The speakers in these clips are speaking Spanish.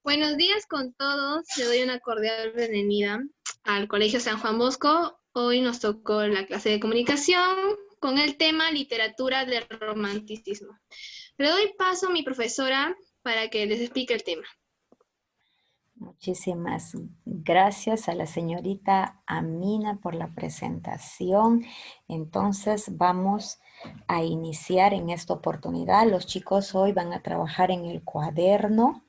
Buenos días con todos. Le doy una cordial bienvenida al Colegio San Juan Bosco. Hoy nos tocó la clase de comunicación con el tema literatura del romanticismo. Le doy paso a mi profesora para que les explique el tema. Muchísimas gracias a la señorita Amina por la presentación. Entonces vamos a iniciar en esta oportunidad. Los chicos hoy van a trabajar en el cuaderno.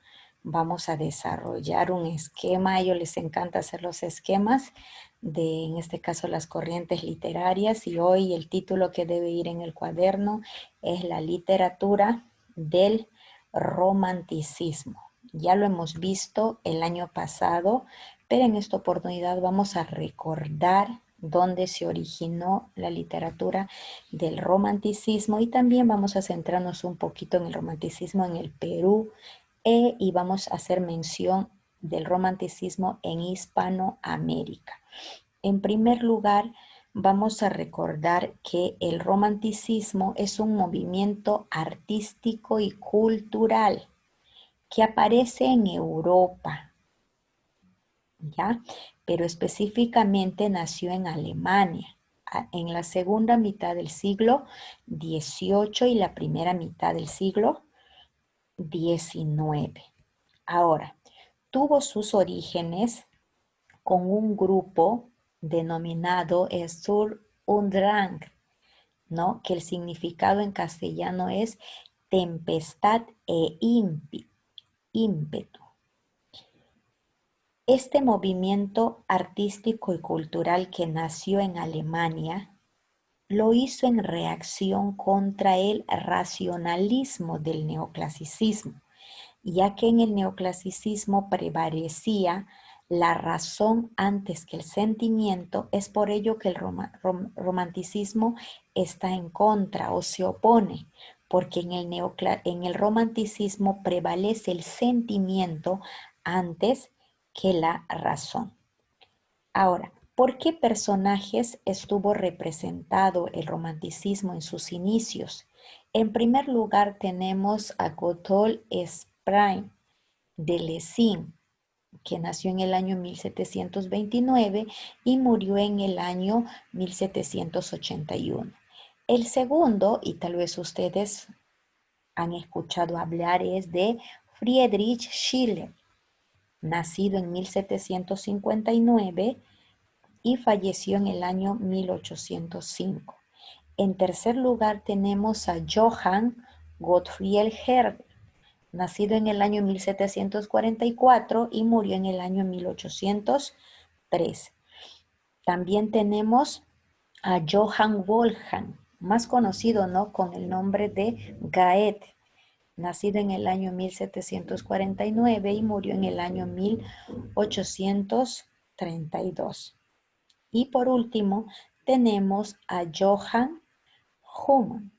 Vamos a desarrollar un esquema. A ellos les encanta hacer los esquemas de, en este caso, las corrientes literarias. Y hoy el título que debe ir en el cuaderno es la literatura del romanticismo. Ya lo hemos visto el año pasado, pero en esta oportunidad vamos a recordar dónde se originó la literatura del romanticismo y también vamos a centrarnos un poquito en el romanticismo en el Perú y vamos a hacer mención del romanticismo en Hispanoamérica. En primer lugar, vamos a recordar que el romanticismo es un movimiento artístico y cultural que aparece en Europa, ¿ya? Pero específicamente nació en Alemania en la segunda mitad del siglo XVIII y la primera mitad del siglo XIX. Ahora, tuvo sus orígenes con un grupo denominado Sturm und Drang, ¿no? Que el significado en castellano es tempestad e ímpetu. Este movimiento artístico y cultural que nació en Alemania lo hizo en reacción contra el racionalismo del neoclasicismo, ya que en el neoclasicismo prevalecía la razón antes que el sentimiento. Es por ello que el romanticismo está en contra o se opone, porque en el romanticismo prevalece el sentimiento antes que la razón. Ahora, ¿por qué personajes estuvo representado el romanticismo en sus inicios? En primer lugar tenemos a Gotthold Spreng de Lessing, que nació en el año 1729 y murió en el año 1781. El segundo, y tal vez ustedes han escuchado hablar, es de Friedrich Schiller, nacido en 1759 y falleció en el año 1805. En tercer lugar tenemos a Johann Gottfried Herder, nacido en el año 1744 y murió en el año 1803. También tenemos a Johann Wolfgang, más conocido, ¿no?, con el nombre de Goethe, nacido en el año 1749 y murió en el año 1832. Y por último, tenemos a Johann Humann,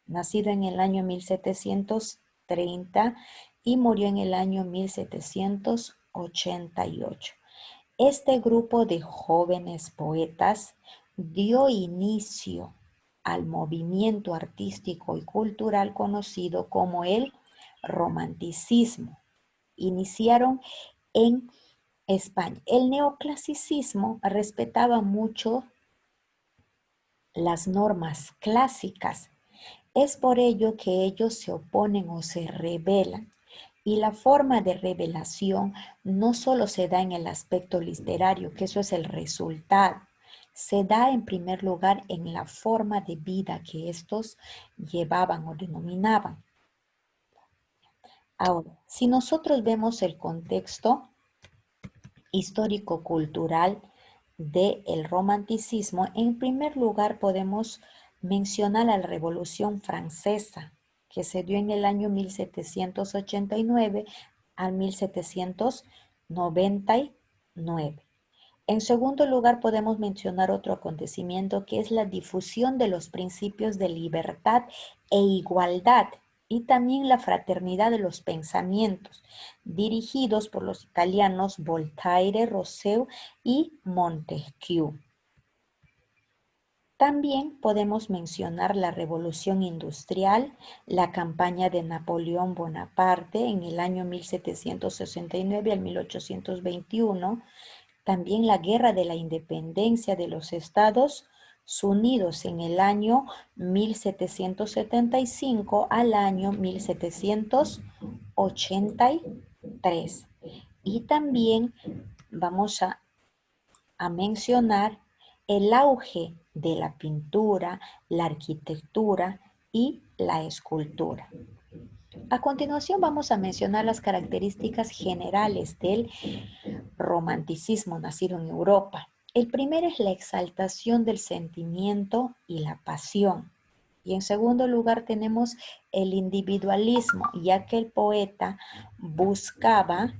nacido en el año 1730 y murió en el año 1788. Este grupo de jóvenes poetas dio inicio al movimiento artístico y cultural conocido como el romanticismo. Iniciaron en España. El neoclasicismo respetaba mucho las normas clásicas. Es por ello que ellos se oponen o se rebelan. Y la forma de revelación no solo se da en el aspecto literario, que eso es el resultado, se da en primer lugar en la forma de vida que estos llevaban o denominaban. Ahora, si nosotros vemos el contexto histórico-cultural del romanticismo, en primer lugar podemos mencionar la Revolución Francesa, que se dio en el año 1789 al 1799. En segundo lugar, podemos mencionar otro acontecimiento que es la difusión de los principios de libertad e igualdad y también la fraternidad de los pensamientos, dirigidos por los italianos Voltaire, Rousseau y Montesquieu. También podemos mencionar la Revolución Industrial, la campaña de Napoleón Bonaparte en el año 1769 al 1821, también la Guerra de la Independencia de los Estados Unidos en el año 1775 al año 1783. Y también vamos a mencionar el auge de la pintura, la arquitectura y la escultura. A continuación vamos a mencionar las características generales del romanticismo nacido en Europa. El primero es la exaltación del sentimiento y la pasión. Y en segundo lugar tenemos el individualismo, ya que el poeta buscaba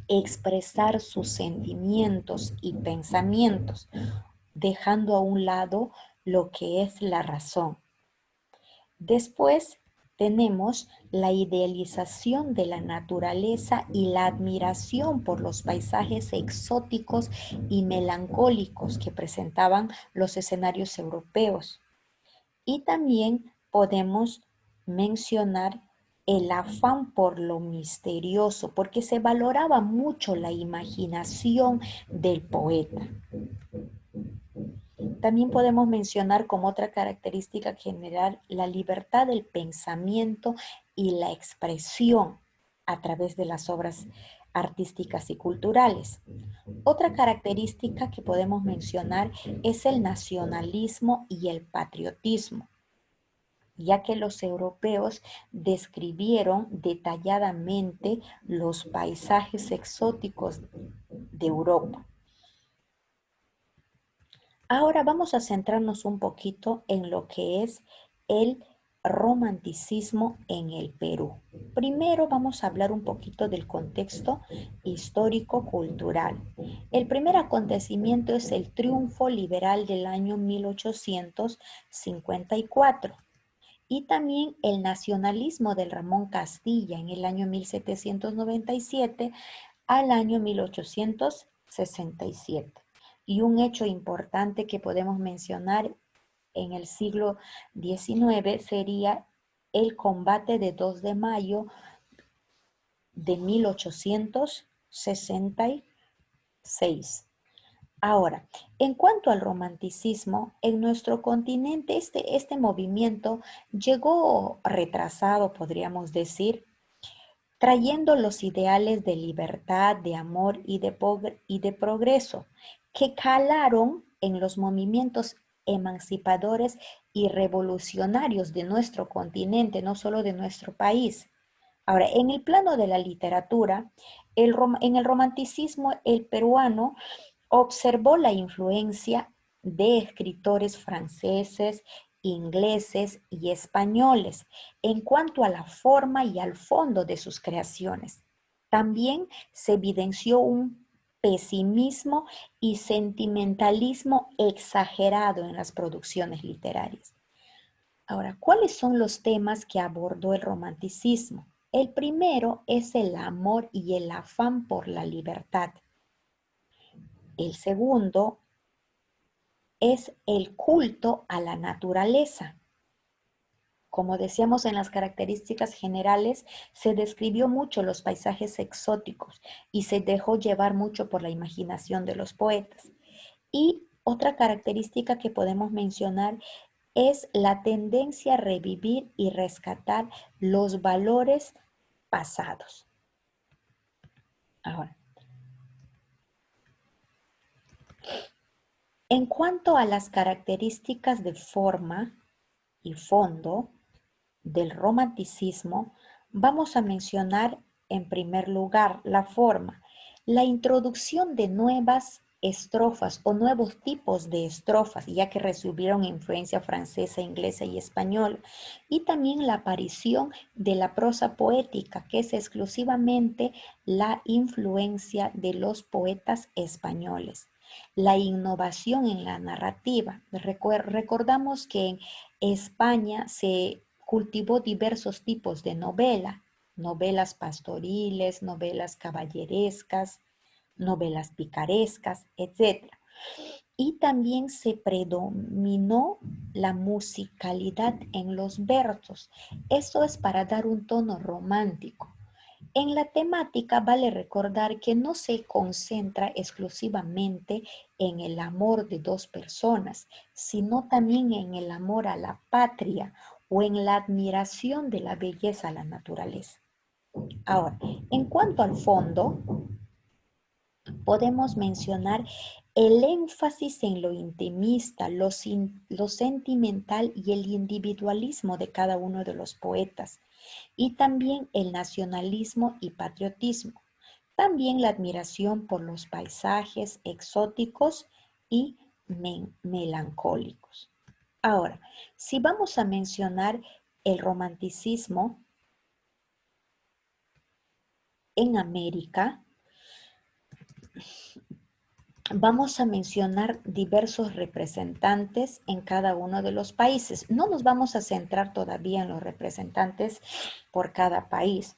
expresar sus sentimientos y pensamientos, dejando a un lado lo que es la razón. Después tenemos la idealización de la naturaleza y la admiración por los paisajes exóticos y melancólicos que presentaban los escenarios europeos. Y también podemos mencionar el afán por lo misterioso, porque se valoraba mucho la imaginación del poeta. También podemos mencionar como otra característica general la libertad del pensamiento y la expresión a través de las obras artísticas y culturales. Otra característica que podemos mencionar es el nacionalismo y el patriotismo, ya que los europeos describieron detalladamente los paisajes exóticos de Europa. Ahora vamos a centrarnos un poquito en lo que es el romanticismo en el Perú. Primero vamos a hablar un poquito del contexto histórico-cultural. El primer acontecimiento es el triunfo liberal del año 1854 y también el nacionalismo del Ramón Castilla en el año 1797 al año 1867. Y un hecho importante que podemos mencionar en el siglo XIX sería el combate de 2 de mayo de 1866. Ahora, en cuanto al romanticismo, en nuestro continente este movimiento llegó retrasado, podríamos decir, trayendo los ideales de libertad, de amor y de progreso, que calaron en los movimientos emancipadores y revolucionarios de nuestro continente, no solo de nuestro país. Ahora, en el plano de la literatura, en el romanticismo, el peruano observó la influencia de escritores franceses, ingleses y españoles en cuanto a la forma y al fondo de sus creaciones. También se evidenció un pesimismo y sentimentalismo exagerado en las producciones literarias. Ahora, ¿cuáles son los temas que abordó el romanticismo? El primero es el amor y el afán por la libertad. El segundo es el culto a la naturaleza. Como decíamos en las características generales, se describió mucho los paisajes exóticos y se dejó llevar mucho por la imaginación de los poetas. Y otra característica que podemos mencionar es la tendencia a revivir y rescatar los valores pasados. Ahora, en cuanto a las características de forma y fondo del romanticismo, vamos a mencionar en primer lugar la forma, la introducción de nuevas estrofas o nuevos tipos de estrofas, ya que recibieron influencia francesa, inglesa y española, y también la aparición de la prosa poética, que es exclusivamente la influencia de los poetas españoles. La innovación en la narrativa. Recordamos que en España se cultivó diversos tipos de novela, novelas pastoriles, novelas caballerescas, novelas picarescas, etc. y también se predominó la musicalidad en los versos. Esto es para dar un tono romántico. En la temática vale recordar que no se concentra exclusivamente en el amor de dos personas, sino también en el amor a la patria o en la admiración de la belleza a la naturaleza. Ahora, en cuanto al fondo, podemos mencionar el énfasis en lo intimista, lo sentimental y el individualismo de cada uno de los poetas, y también el nacionalismo y patriotismo. También la admiración por los paisajes exóticos y melancólicos. Ahora, si vamos a mencionar el romanticismo en América, vamos a mencionar diversos representantes en cada uno de los países. No nos vamos a centrar todavía en los representantes por cada país.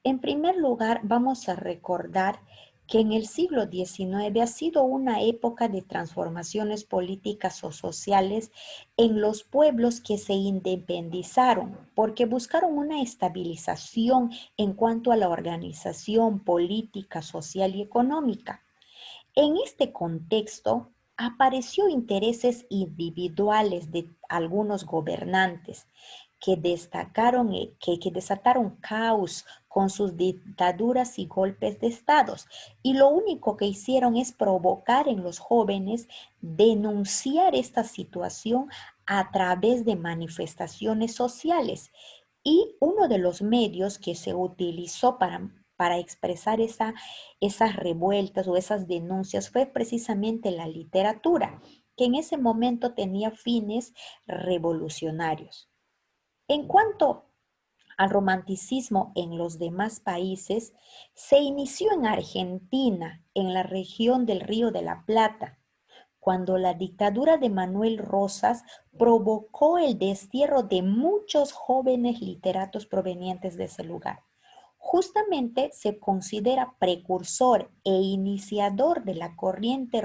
En primer lugar, vamos a recordar que en el siglo XIX ha sido una época de transformaciones políticas o sociales en los pueblos que se independizaron, porque buscaron una estabilización en cuanto a la organización política, social y económica. En este contexto, apareció intereses individuales de algunos gobernantes que desataron caos con sus dictaduras y golpes de estados. Y lo único que hicieron es provocar en los jóvenes denunciar esta situación a través de manifestaciones sociales. Y uno de los medios que se utilizó para expresar esas revueltas o esas denuncias fue precisamente la literatura, que en ese momento tenía fines revolucionarios. En cuanto al romanticismo en los demás países, se inició en Argentina, en la región del Río de la Plata, cuando la dictadura de Manuel Rosas provocó el destierro de muchos jóvenes literatos provenientes de ese lugar. Justamente se considera precursor e iniciador de la corriente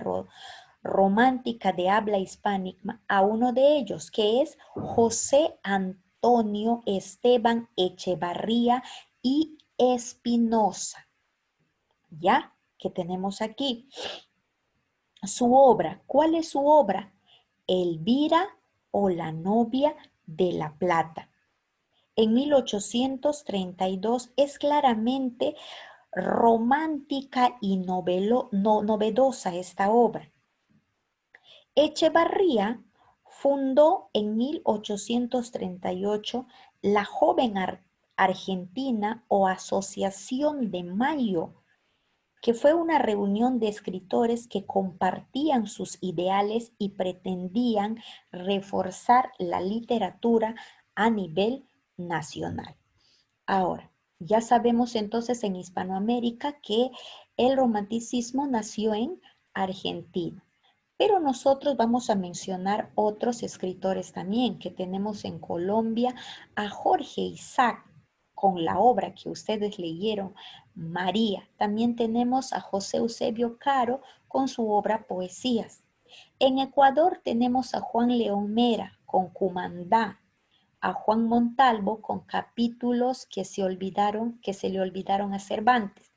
romántica de habla hispánica a uno de ellos, que es José Antonio Esteban Echevarría y Espinosa, ¿ya? Que tenemos aquí. Su obra, ¿cuál es su obra? Elvira o la novia de La Plata. En 1832 es claramente romántica y novedosa esta obra. Echevarría fundó en 1838 la Joven Argentina o Asociación de Mayo, que fue una reunión de escritores que compartían sus ideales y pretendían reforzar la literatura a nivel nacional. Ahora, ya sabemos entonces en Hispanoamérica que el romanticismo nació en Argentina, pero nosotros vamos a mencionar otros escritores también que tenemos en Colombia, a Jorge Isaac con la obra que ustedes leyeron, María. También tenemos a José Eusebio Caro con su obra Poesías. En Ecuador tenemos a Juan León Mera con Cumandá, a Juan Montalvo con capítulos que se le olvidaron a Cervantes.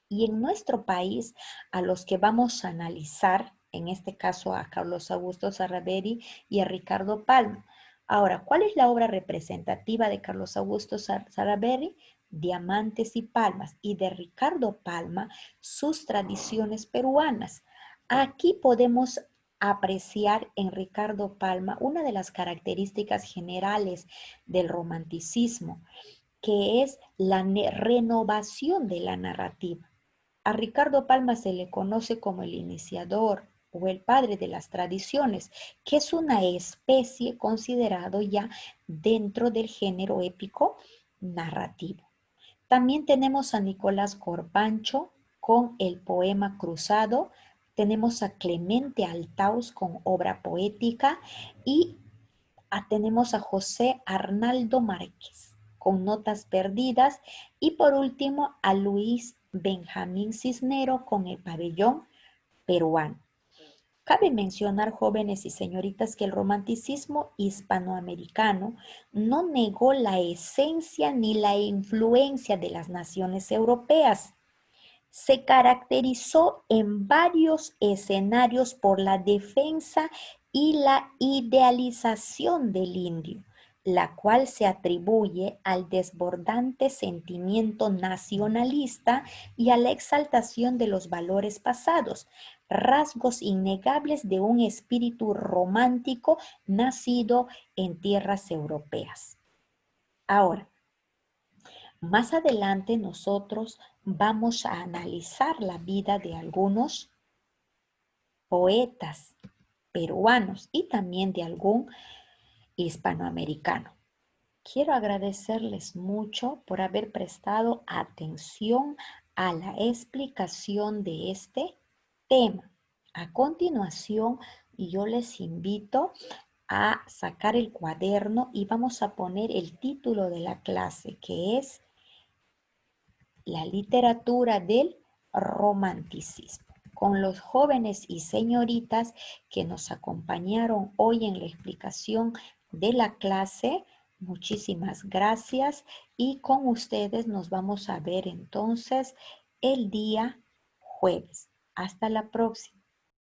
Y en nuestro país, a los que vamos a analizar, en este caso a Carlos Augusto Sarraveri y a Ricardo Palma. Ahora, ¿cuál es la obra representativa de Carlos Augusto Sarraveri? Diamantes y Palmas, y de Ricardo Palma, sus tradiciones peruanas. Aquí podemos apreciar en Ricardo Palma una de las características generales del romanticismo, que es la renovación de la narrativa. A Ricardo Palma se le conoce como el iniciador o el padre de las tradiciones, que es una especie considerado ya dentro del género épico narrativo. También tenemos a Nicolás Corpancho con el poema Cruzado, tenemos a Clemente Altaus con obra poética y tenemos a José Arnaldo Márquez con Notas Perdidas y por último a Luis Benjamín Cisnero con El Pabellón Peruano. Cabe mencionar, jóvenes y señoritas, que el romanticismo hispanoamericano no negó la esencia ni la influencia de las naciones europeas. Se caracterizó en varios escenarios por la defensa y la idealización del indio, la cual se atribuye al desbordante sentimiento nacionalista y a la exaltación de los valores pasados, rasgos innegables de un espíritu romántico nacido en tierras europeas. Ahora, más adelante nosotros vamos a analizar la vida de algunos poetas peruanos y también de algún hispanoamericano. Quiero agradecerles mucho por haber prestado atención a la explicación de este tema. A continuación, yo les invito a sacar el cuaderno y vamos a poner el título de la clase, que es la literatura del romanticismo. Con los jóvenes y señoritas que nos acompañaron hoy en la explicación de la clase, muchísimas gracias y con ustedes nos vamos a ver entonces el día jueves. Hasta la próxima.